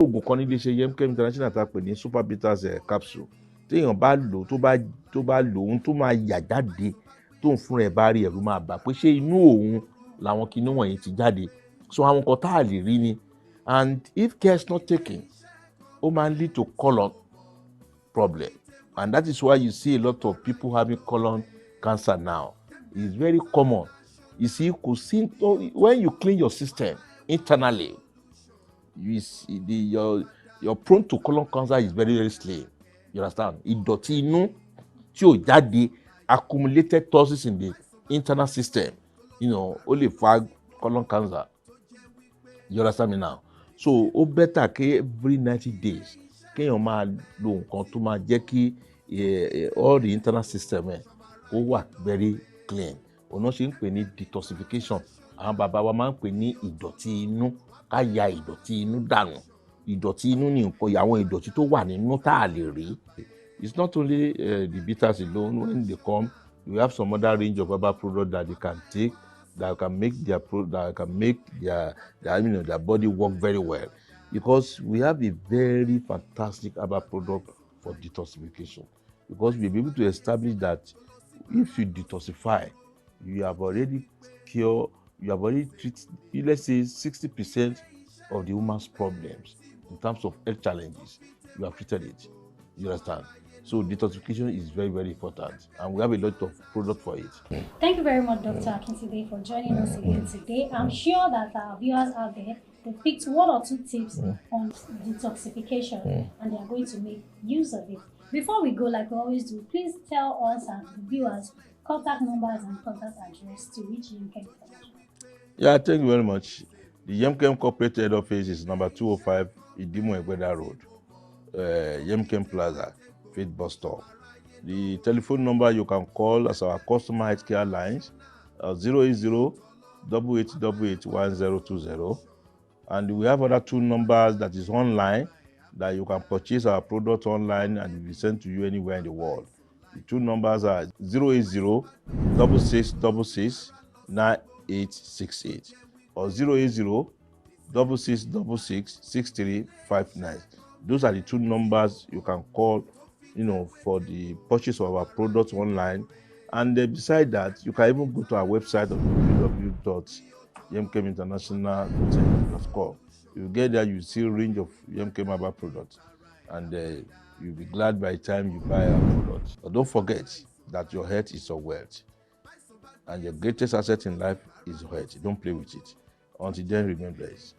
oògùn kan nílé iṣẹ́ Yemkem International tá a pè ní super bitters capsule téèyàn bá lò tó bá lò ohun tó máa yà jáde tóun fúnra ẹ̀ bá rí ẹ̀rù máa bà pé ṣé inú òun làwọn kinní wọ̀nyí ti jáde. So àwọn kan tá a lè rí ni, and if care is not taken ó máa lead to colon problem, and that is why you see a lot of people having colon cancer now. It's very common. You see, when you clean your system internally, you see you're prone to colon cancer is very, very slim. You understand? Ìdọ̀tí inú tí ò jáde, accumulated toxins in the internal system, ó lè fa colon cancer. You understand me now? So ó better kí every 90 days kéèyàn máa lo nǹkan tó máa jẹ́ kí all the internal system ó wà very clean. Òun náà ṣe ń pè ní detoxification. Àwọn bàbá wa máa ń pè ní ìdọ̀tí inú, ká ya ìdọ̀tí inú dànù. Ìdọ̀tí inú ni nǹkan, àwọn ìdọ̀tí tó wà nínú tá a lè rí. It's not only the bitters alone. When they come, we have some other range of herbal products that they can take that can make their body work very well. Because we have a very fantastic herbal product for detoxification. Because we'll be able to establish that if you detoxify, you have already treated, let's say 60% of the woman's problems in terms of health challenges. You have treated it. You understand? So detoxification is very, very important, and we have a lot of product for it. Thank you very much, Dr. Akintide, for joining us again today. I'm sure that our viewers out there, they picked 1 or 2 tips on detoxification, and they are going to make use of it. Before we go, like we always do, please tell us and the viewers contact numbers and contact address to reach Yemkem International. Yeah, thank you very much. The Yemkem corporate head office is number 205 Idimu Egbeda Road, Yemkem Plaza, Faith Bus Stop. The telephone number you can call as our customer health care lines 080-8888-1020, and we have other 2 numbers that is online that you can purchase our product online and it will be sent to you anywhere in the world. The 2 numbers are 080-6666-9868 or 080-6666-6359. Those are the 2 numbers you can call, for the purchase of our products online. And beside that, you can even go to our website www.yemkeminternational.com. You get there, you see a range of Yemkem herbal products, and you'll be glad by the time you buy our products. But don't forget that your health is your wealth, and your greatest asset in life is your health. Don't play with it. Until then, remember this.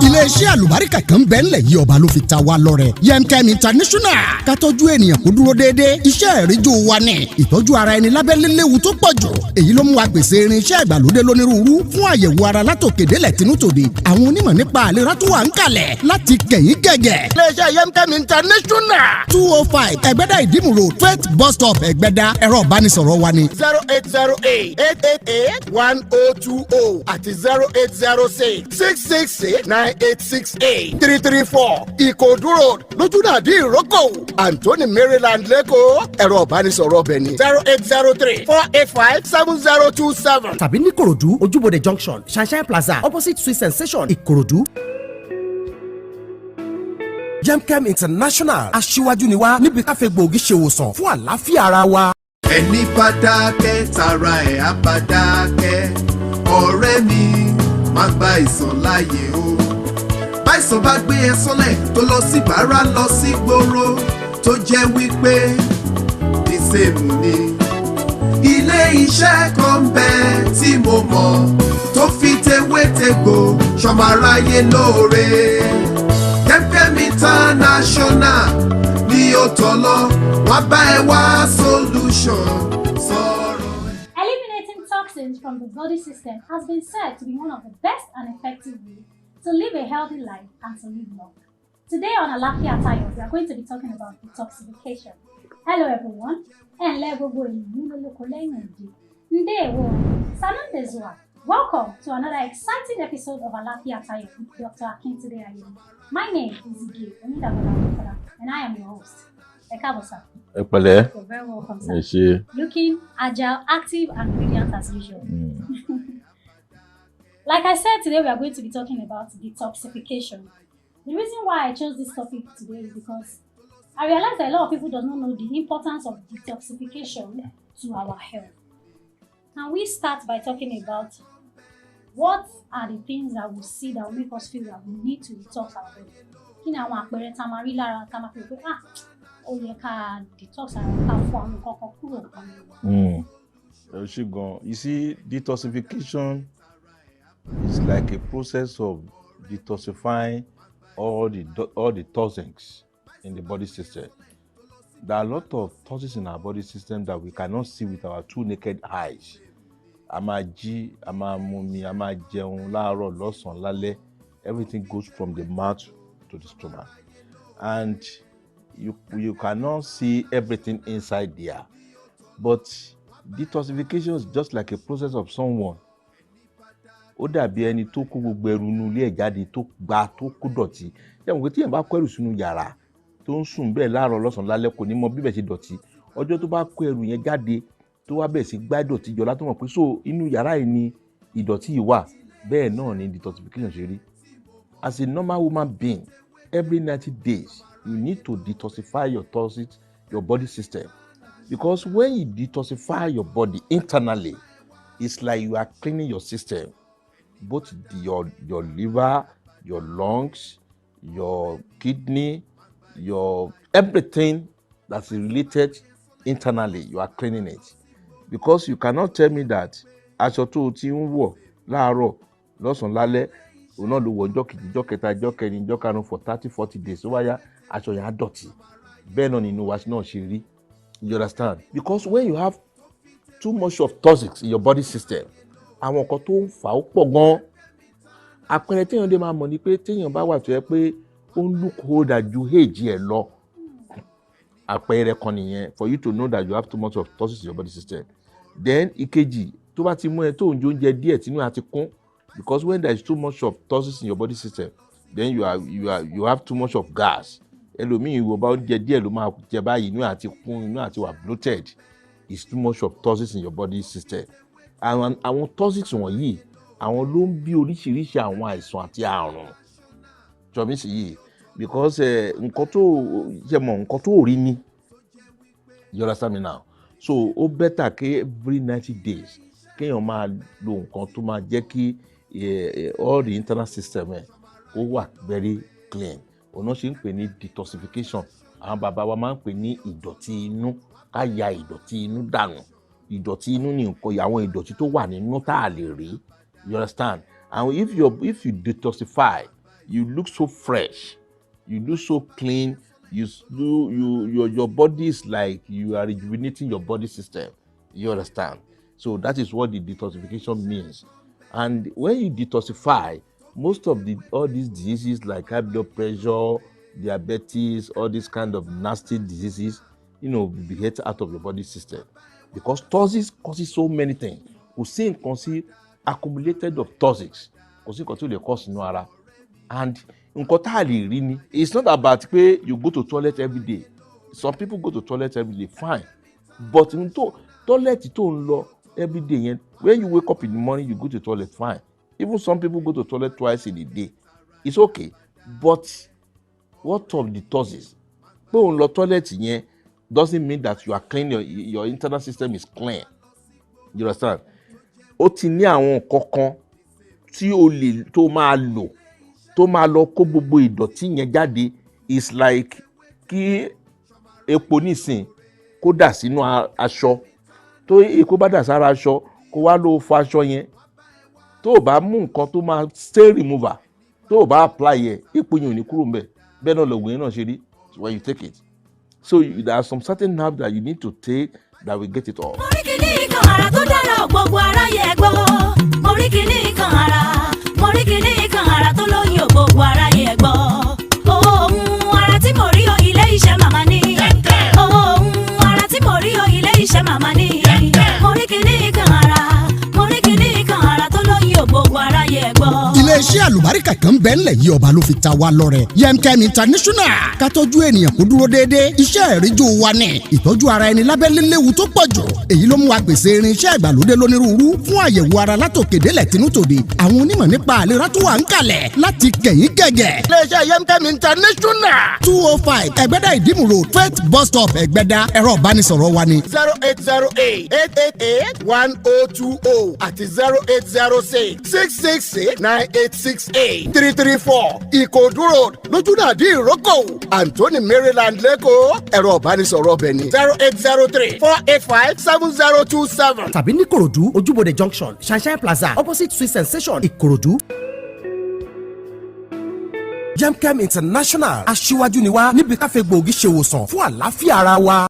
Iléeṣẹ́ àlùbáríkà kan bẹ́ẹ̀ ńlẹ̀ yìí ọba ló fi ta wá lọ́rẹ. Yemkem International ká tọ́jú ènìyàn kó dúró déédéé. Iṣẹ́ ìríjú wa ni ìtọ́jú ara ẹni lábẹ́lé léwu tó pọ̀ jù. Èyí ló mú wa pèsè irinṣẹ́ ìgbàlódé lónírúurú fún àyẹ̀wò ara látòkè délẹ̀ tinútòde. Àwọn onímọ̀ nípa àlera tó wà ń kalẹ̀ láti kẹ̀yìn gẹ̀gẹ̀. Iléeṣẹ́ Yemkem International 205 Ẹ̀gbẹ́dá Ìdímù Road Faith Bus Stop Ẹ̀gbẹ́dá. Ẹ̀rọ ìbánisọ̀rọ̀ wa ni 0808-888-1020 àti 0806-666-9868 334 Ìkòdú Road lójúdàdí Ìrókò Anthony Maryland Lẹ́kọ̀ọ́. Ẹ̀rọ ìbánisọ̀rọ̀ ọbẹ̀ ni 0803-485-7027 tàbí ní Ìkòròdú Ojúbọdẹ Junction Sunshine Plaza opposite Sweet Sensation Ìkòròdú. Yemkem International aṣíwájú ni wá níbi káfẹ́ gbòógì ṣe ìwòsàn fún àlàáfíà ara wa. Ẹni bá dákẹ́ tara ẹ̀ á bá dákẹ́, ọ̀rẹ́ mi má gba ìsàn láàyè o. Báìsàn bá gbé ẹ sọ́lẹ̀ tó lọ sí bàárà lọ sí gbòòrò tó jẹ́ wípé ìṣègùn ni. Ilé iṣẹ́ kan bẹ́ẹ̀ tí mo mọ̀ tó fi tewétegbò ṣọmọ aráyé lóore. Yemkem International ní ó tọ́lọ́ wá bá ẹ wá solution sọ̀rọ̀. Eliminating toxins from the body system has been said to be one of the best and effective ways to live a healthy life and to live long. Today on Alafia Tayo, we are going to be talking about detoxification. Hello everyone, and gbogbo ìlú lólóko lẹ́yìn òde. Ndewo, Sanandezwa, Welcome to another exciting episode of Alafia Tayo with Dr. Akintide Ayemi. My name is Ibilẹ, and I am your host. Ekabosa. Epele. You're very welcome, sir. Looking agile, active, and brilliant as usual. Like I said, today we are going to be talking about detoxification. The reason why I chose this topic today is because I realized that a lot of people do not know the importance of detoxification to our health. And we start by talking about what are the things that we see that will make us feel that we need to detox our body. Kí ni àwọn àpẹẹrẹ tá máa rí lára tá máa fi pé ó yẹ ká detox ara ká fún àwọn nǹkan kan kúrò kan. You see, detoxification is like a process of detoxifying all the toxins in the body system. There are a lot of toxins in our body system that we cannot see with our two naked eyes. A máa jí, a máa mumi, a máa jẹun láàárọ̀, lọ́sàn-án, lálẹ́. Everything goes from the mouth to the stomach. And you cannot see everything inside there. But detoxification is just like a process of someone. Ó dàbí ẹni tó kó gbogbo ẹrù inú ilé ẹ̀ jáde tó gba tó kó dọ̀tí. Yẹ́n wọ́n tí yẹn bá kó ẹrù sínú yàrá tó ń sùn bẹ́ẹ̀ láàárọ̀ lọ́sàn-án lálẹ́ kò ní mọ bí bẹ́ẹ̀ ṣe dọ̀tí. Ọjọ́ tó bá kó ẹrù yẹn jáde tó wá bẹ́ẹ̀ sí gbá ìdọ̀tí jọ látọ̀ mọ̀ pé so inú yàrá yìí ni ìdọ̀tí yìí wà. Bẹ́ẹ̀ náà ni detoxification ṣe rí. As a normal woman being, every 90 days, you need to detoxify your toxins, your body system. Because when you detoxify your body internally, it's like you are cleaning your system. Both your liver, your lungs, your kidney, your everything that's related internally, you are cleaning it. Because you cannot tell me that aṣọ tó ti ń wọ̀ láàárọ̀ lọ́sàn-án lálẹ́ òun náà ló wọ̀ ọjọ́ kejì, ọjọ́ kẹta, ọjọ́ kẹrin, ọjọ́ karùn-ún for 30-40 days ó wáyá aṣọ yẹn á dọ̀tí. Bẹ́ẹ̀ náà nínú wa náà ṣe rí. You understand? Because when you have too much of toxins in your body system, àwọn nǹkan tó ń fà ó pọ̀ gan-an. Àpẹẹrẹ téèyàn dé máa mọ̀ ni pé téèyàn bá wà tó yẹ pé ó ń look older ju age ẹ̀ lọ. Àpẹẹrẹ kan nìyẹn for you to know that you have too much of toxins in your body system. Then ìkejì tó bá ti mú ẹ tó ń jẹ oúnjẹ díẹ̀ tínú ẹ á ti kún, because when there is too much of toxins in your body system, then you have too much of gas. Ẹlòmíì ìwọ bá oúnjẹ díẹ̀ ló máa jẹ báyìí inú ẹ á ti kún, inú ẹ á ti wà bloated. It's too much of toxins in your body system. Àwọn toxins wọ̀nyí àwọn ló ń bí oríṣiríṣi àwọn àìsàn àti àrùn jọmí sí yìí because nǹkan tó rí ni. You understand me now? So ó better ké every 90 days kéèyàn máa lo nǹkan tó máa jẹ́ kí all the internal system ó wà very clean. Òun náà ṣe ń pè ní detoxification. Àwọn bàbá wa máa ń pè ní ìdọ̀tí inú, ká ya ìdọ̀tí inú dànù. Ìdọ̀tí inú ni nǹkan àwọn ìdọ̀tí tó wà nínú tá a lè rí. You understand? And if you detoxify, you look so fresh, you look so clean. Your body is like you are rejuvenating your body system. You understand? So that is what the detoxification means. And when you detoxify, most of all these diseases like high blood pressure, diabetes, all these kind of nasty diseases, will be get out of your body system. Because toxins causes so many things. Kò sí nǹkan sí accumulated of toxins. Kò sí nǹkan tí ó lè cause inú ara. And nǹkan tá a lè rí ni. It's not about pé you go to toilet every day. Some people go to toilet every day, fine. But toilet tó ń lọ every day yẹn, when you wake up in the morning, you go to toilet, fine. Even some people go to toilet twice in a day. It's okay. But what of the toxins? Pé òun lọ toilet yẹn doesn't mean that you are clean, your internal system is clean. You understand? Ó ti ní àwọn kankan tí tó máa lò tó máa lọ kó gbogbo ìdọ̀tí yẹn jáde. Is like kí epo nísìn kó dà sínú aṣọ, tó epo bá dà sára aṣọ kó wá lọ fọ aṣọ yẹn, tó bá mú nǹkan tó máa stain remover tó bá apply yẹ epo yẹn ò ní kúrò ńbẹ̀. Bẹ́ẹ̀ náà lògùn yẹn náà ṣe rí when you take it. So there are some certain herbs that you need to take that will get it off. Moríkìní kan ara tó dára gbogbo aráyé gbọ́. Moríkìní kan ara tó lóyún gbogbo aráyé gbọ́. Ohun ara tí mo rí o ilé iṣẹ́ màmá ní. Ohun ara tí mo rí o ilé iṣẹ́ màmá ní. Moríkìní kan ara tó lóyún. iléeṣẹ́ àlùbáríkà kan bẹ́ẹ̀ ńlẹ̀ yìí ọba ló fi ta wá lọ́rẹ. Yemkem International ká tọ́jú ènìyàn kó dúró déédéé iṣẹ́ ìríjú wa ní ìtọ́jú ara ẹni lábẹ́lé léwu tó pọ̀ jù. èyí ló mú wa pèsè irinṣẹ́ ìgbàlódé lónírúurú fún àyẹ̀wò ara látòkè délẹ̀ tinútòde. àwọn onímọ̀ nípa àlera tó wà ń kalẹ̀ láti kẹ̀yìn gẹ̀gẹ̀. iléeṣẹ́ Yemkem International 205 ẹ̀gbẹ́dá ìdímù road faith bus stop ẹ̀gbẹ́dá. ẹ̀rọ ìbánisọ̀rọ̀ wa ni 08088881020 àti 08066669868 334 Ìkòdú road lójúnàdí ìrókò Anthony Maryland lẹ́kọ̀ọ́. ẹ̀rọ ìbánisọ̀rọ̀ ọbẹ̀ ni 08034857027 tàbí ní Ìkòròdú Ojúbọdẹ junction Sunshine Plaza opposite Sweet Sensation Ìkòròdú. Yemkem International aṣíwájú ni wá níbi ká fẹ́ gbòógì ṣe ìwòsàn fún àlàáfíà ara wa.